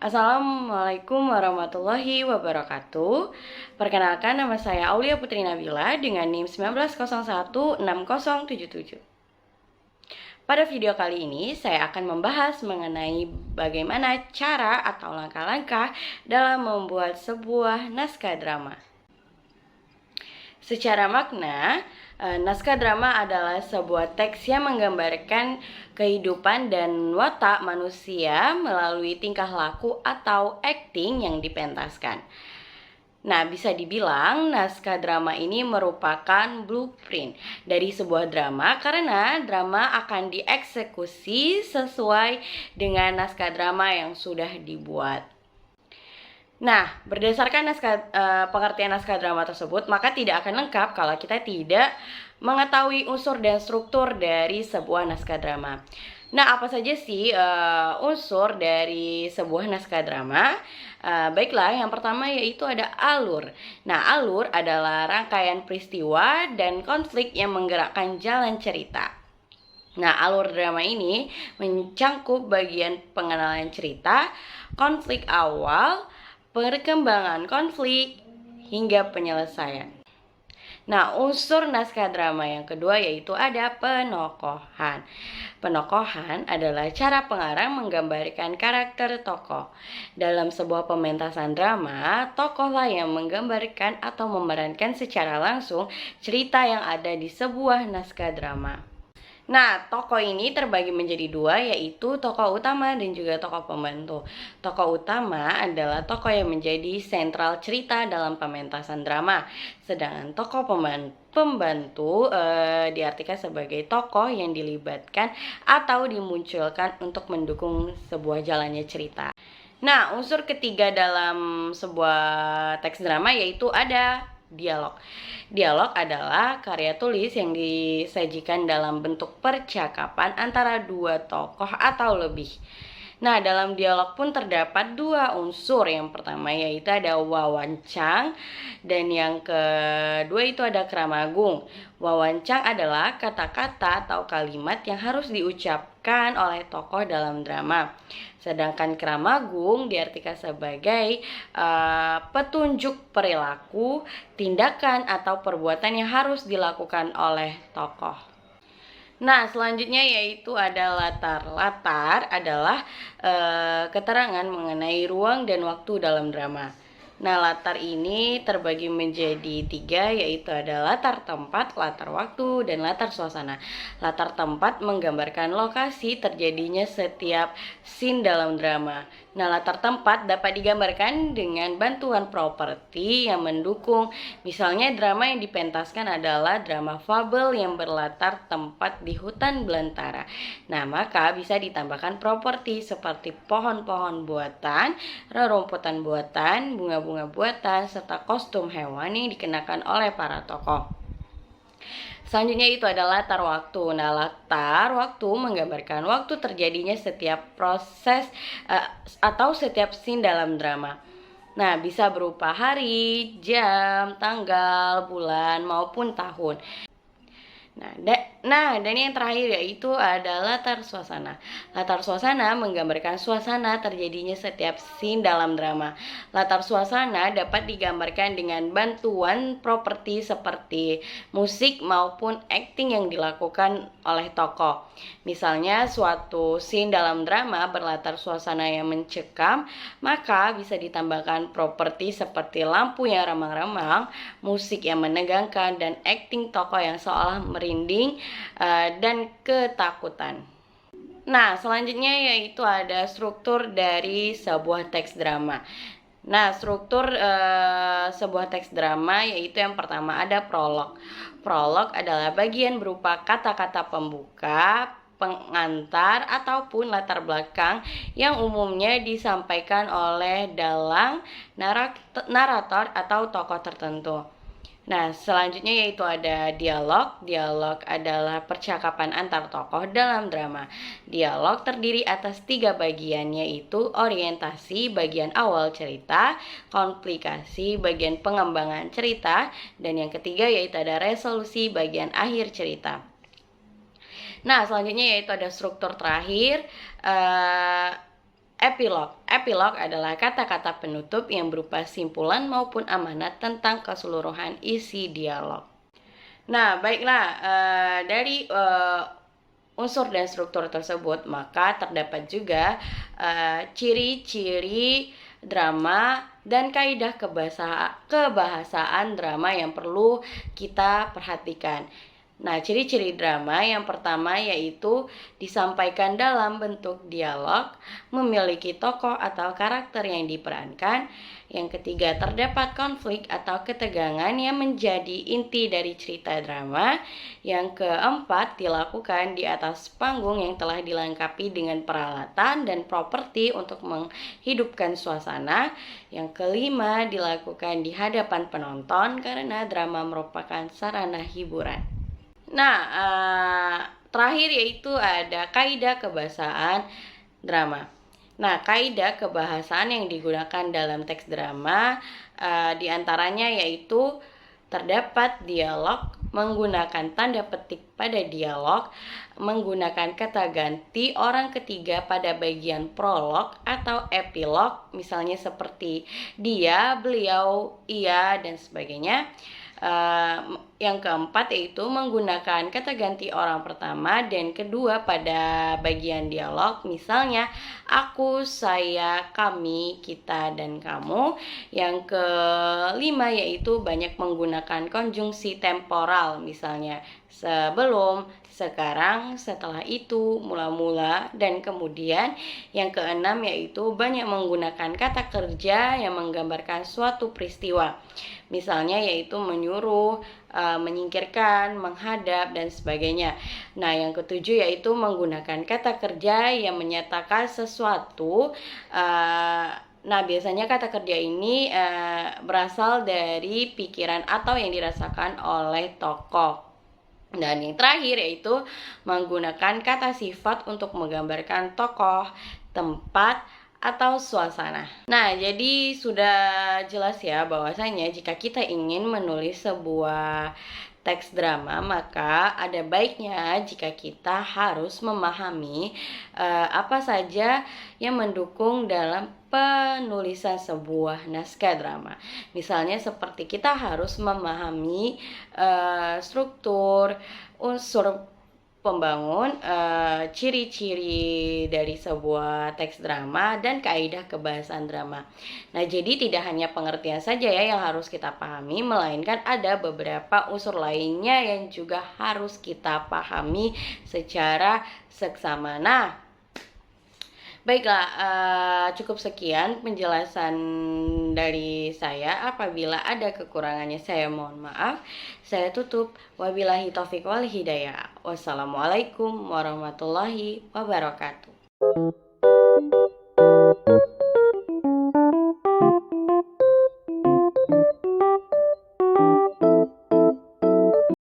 Assalamualaikum warahmatullahi wabarakatuh. Perkenalkan, nama saya Aulia Putri Nabila dengan NIM 19016077. Pada video kali ini saya akan membahas mengenai bagaimana cara atau langkah-langkah dalam membuat sebuah naskah drama. Secara makna, naskah drama adalah sebuah teks yang menggambarkan kehidupan dan watak manusia melalui tingkah laku atau akting yang dipentaskan. Nah, bisa dibilang naskah drama ini merupakan blueprint dari sebuah drama karena drama akan dieksekusi sesuai dengan naskah drama yang sudah dibuat. Nah, berdasarkan pengertian naskah drama tersebut, maka tidak akan lengkap kalau kita tidak mengetahui unsur dan struktur dari sebuah naskah drama. Nah, apa saja sih unsur dari sebuah naskah drama? Baiklah, yang pertama yaitu ada alur. Nah, alur adalah rangkaian peristiwa dan konflik yang menggerakkan jalan cerita. Nah, alur drama ini mencangkup bagian pengenalan cerita, konflik awal, perkembangan konflik, hingga penyelesaian. Nah, unsur naskah drama yang kedua yaitu ada penokohan. Penokohan adalah cara pengarang menggambarkan karakter tokoh. Dalam sebuah pementasan drama, tokohlah yang menggambarkan atau memerankan secara langsung cerita yang ada di sebuah naskah drama. Nah, tokoh ini terbagi menjadi dua, yaitu tokoh utama dan juga tokoh pembantu. Tokoh utama adalah tokoh yang menjadi sentral cerita dalam pementasan drama. Sedangkan tokoh pembantu diartikan sebagai tokoh yang dilibatkan atau dimunculkan untuk mendukung sebuah jalannya cerita. Nah, unsur ketiga dalam sebuah teks drama yaitu ada dialog. Dialog adalah karya tulis yang disajikan dalam bentuk percakapan antara dua tokoh atau lebih. Nah, dalam dialog pun terdapat dua unsur. Yang pertama yaitu ada wawancang dan yang kedua itu ada kramagung. Wawancang adalah kata-kata atau kalimat yang harus diucapkan oleh tokoh dalam drama. Sedangkan kramagung diartikan sebagai petunjuk perilaku, tindakan atau perbuatan yang harus dilakukan oleh tokoh. Nah, selanjutnya yaitu ada latar. Latar adalah keterangan mengenai ruang dan waktu dalam drama. Nah, latar ini terbagi menjadi tiga, yaitu ada latar tempat, latar waktu, dan latar suasana. Latar tempat menggambarkan lokasi terjadinya setiap scene dalam drama. Nah, latar tempat dapat digambarkan dengan bantuan properti yang mendukung. Misalnya drama yang dipentaskan adalah drama fabel yang berlatar tempat di hutan belantara. Nah, maka bisa ditambahkan properti seperti pohon-pohon buatan, rerumputan buatan, bunga-bunga buatan, serta kostum hewan yang dikenakan oleh para tokoh. Selanjutnya itu adalah latar waktu. Nah, latar waktu menggambarkan waktu terjadinya setiap proses atau setiap scene dalam drama. Nah, bisa berupa hari, jam, tanggal, bulan, maupun tahun. Dan yang terakhir yaitu ada latar suasana. Latar suasana menggambarkan suasana terjadinya setiap scene dalam drama. Latar suasana dapat digambarkan dengan bantuan properti seperti musik maupun akting yang dilakukan oleh tokoh. Misalnya suatu scene dalam drama berlatar suasana yang mencekam, maka bisa ditambahkan properti seperti lampu yang remang-remang, musik yang menegangkan, dan akting tokoh yang seolah merinding dan ketakutan. Nah, selanjutnya yaitu ada struktur dari sebuah teks drama. Nah, struktur sebuah teks drama yaitu yang pertama ada prolog. Prolog adalah bagian berupa kata-kata pembuka, pengantar, ataupun latar belakang yang umumnya disampaikan oleh dalang, narator, atau tokoh tertentu. Nah, selanjutnya yaitu ada dialog. Dialog adalah percakapan antar tokoh dalam drama. Dialog terdiri atas 3 bagian, yaitu orientasi bagian awal cerita, komplikasi bagian pengembangan cerita, dan yang ketiga yaitu ada resolusi bagian akhir cerita. Nah, selanjutnya yaitu ada struktur terakhir. epilog. Epilog adalah kata-kata penutup yang berupa simpulan maupun amanat tentang keseluruhan isi dialog. Nah, baiklah, dari unsur dan struktur tersebut, maka terdapat juga ciri-ciri drama dan kaidah kebahasaan drama yang perlu kita perhatikan. Nah, ciri-ciri drama yang pertama yaitu disampaikan dalam bentuk dialog, memiliki tokoh atau karakter yang diperankan. Yang ketiga, terdapat konflik atau ketegangan yang menjadi inti dari cerita drama. Yang keempat, dilakukan di atas panggung yang telah dilengkapi dengan peralatan dan properti untuk menghidupkan suasana. Yang kelima, dilakukan di hadapan penonton karena drama merupakan sarana hiburan. Nah, terakhir yaitu ada kaidah kebahasaan drama. Nah, kaidah kebahasaan yang digunakan dalam teks drama diantaranya yaitu terdapat dialog, menggunakan tanda petik pada dialog, menggunakan kata ganti orang ketiga pada bagian prolog atau epilog, misalnya seperti dia, beliau, ia, dan sebagainya. Yang keempat yaitu menggunakan kata ganti orang pertama dan kedua pada bagian dialog, misalnya aku, saya, kami, kita, dan kamu. Yang kelima yaitu banyak menggunakan konjungsi temporal, misalnya sebelum, sekarang, setelah itu, mula-mula, dan kemudian. Yang keenam yaitu banyak menggunakan kata kerja yang menggambarkan suatu peristiwa, misalnya yaitu menyuruh, menyingkirkan, menghadap, dan sebagainya. Nah, yang ketujuh yaitu menggunakan kata kerja yang menyatakan sesuatu. Nah, biasanya kata kerja ini berasal dari pikiran atau yang dirasakan oleh tokoh. Dan yang terakhir yaitu menggunakan kata sifat untuk menggambarkan tokoh, tempat, atau suasana. Nah, jadi sudah jelas ya bahwasanya jika kita ingin menulis sebuah teks drama, maka ada baiknya jika kita harus memahami apa saja yang mendukung dalam penulisan sebuah naskah drama. Misalnya seperti kita harus memahami struktur, unsur pembangun, ciri-ciri dari sebuah teks drama, dan kaidah kebahasaan drama. Nah, jadi tidak hanya pengertian saja ya yang harus kita pahami, melainkan ada beberapa unsur lainnya yang juga harus kita pahami secara seksama. Nah, baiklah, cukup sekian penjelasan dari saya. Apabila ada kekurangannya saya mohon maaf. Saya tutup. Wabillahi taufiq wal hidayah. Wassalamualaikum warahmatullahi wabarakatuh.